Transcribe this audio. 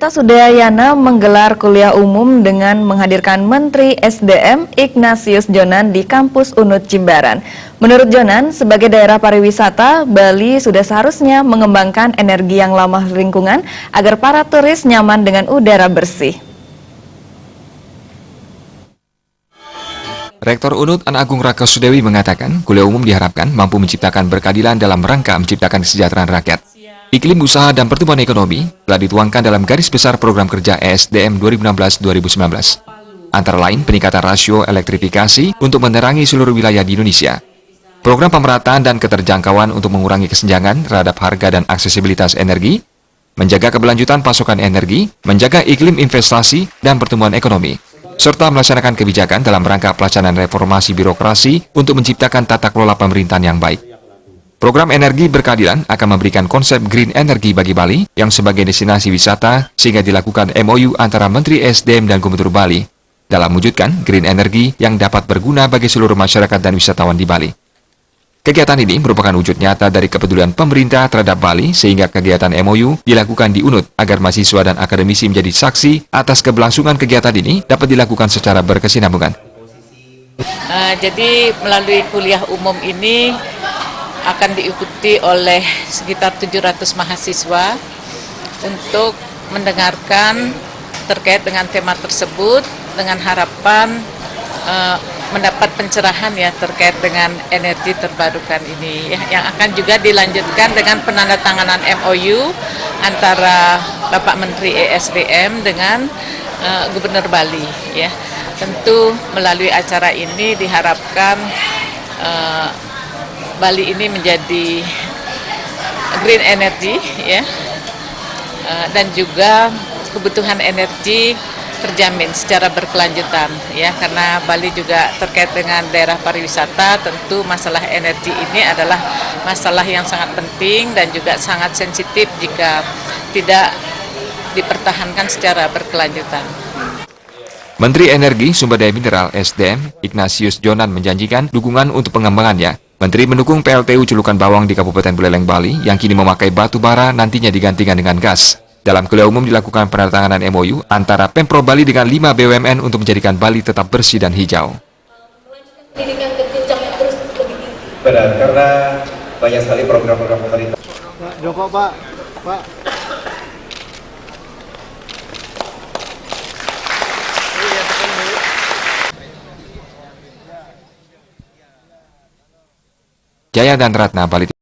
Tata Sudayana menggelar kuliah umum dengan menghadirkan Menteri SDM Ignatius Jonan di kampus UNUD Jimbaran. Menurut Jonan, sebagai daerah pariwisata, Bali sudah seharusnya mengembangkan energi yang ramah lingkungan agar para turis nyaman dengan udara bersih. Rektor UNUD An Agung Raka Sudewi mengatakan, kuliah umum diharapkan mampu menciptakan berkeadilan dalam rangka menciptakan kesejahteraan rakyat. Iklim usaha dan pertumbuhan ekonomi telah dituangkan dalam garis besar program kerja ESDM 2016-2019. Antara lain peningkatan rasio elektrifikasi untuk menerangi seluruh wilayah di Indonesia. Program pemerataan dan keterjangkauan untuk mengurangi kesenjangan terhadap harga dan aksesibilitas energi, menjaga keberlanjutan pasokan energi, menjaga iklim investasi dan pertumbuhan ekonomi, serta melaksanakan kebijakan dalam rangka pelaksanaan reformasi birokrasi untuk menciptakan tata kelola pemerintahan yang baik. Program energi berkeadilan akan memberikan konsep green energy bagi Bali yang sebagai destinasi wisata sehingga dilakukan MOU antara Menteri SDM dan Gubernur Bali dalam mewujudkan green energy yang dapat berguna bagi seluruh masyarakat dan wisatawan di Bali. Kegiatan ini merupakan wujud nyata dari kepedulian pemerintah terhadap Bali sehingga kegiatan MOU dilakukan di UNUD agar mahasiswa dan akademisi menjadi saksi atas keberlangsungan kegiatan ini dapat dilakukan secara berkesinambungan. Jadi melalui kuliah umum ini akan diikuti oleh sekitar 700 mahasiswa untuk mendengarkan terkait dengan tema tersebut dengan harapan mendapat pencerahan ya terkait dengan energi terbarukan ini ya, yang akan juga dilanjutkan dengan penandatanganan MOU antara Bapak Menteri ESDM dengan Gubernur Bali ya. Tentu melalui acara ini diharapkan Bali ini menjadi green energy ya, dan juga kebutuhan energi terjamin secara berkelanjutan ya, karena Bali juga terkait dengan daerah pariwisata. Tentu masalah energi ini adalah masalah yang sangat penting dan juga sangat sensitif jika tidak dipertahankan secara berkelanjutan. Menteri Energi Sumber Daya Mineral SDM Ignatius Jonan menjanjikan dukungan untuk pengembangannya. Menteri mendukung PLTU Celukan Bawang di Kabupaten Buleleng, Bali yang kini memakai batu bara nantinya digantikan dengan gas. Dalam kuliah umum dilakukan penandatanganan MOU antara Pemprov Bali dengan 5 BUMN untuk menjadikan Bali tetap bersih dan hijau. Benar, karena banyak sekali program-program pemerintah. Pak Joko, Pak. Jaya dan Ratna, Bali.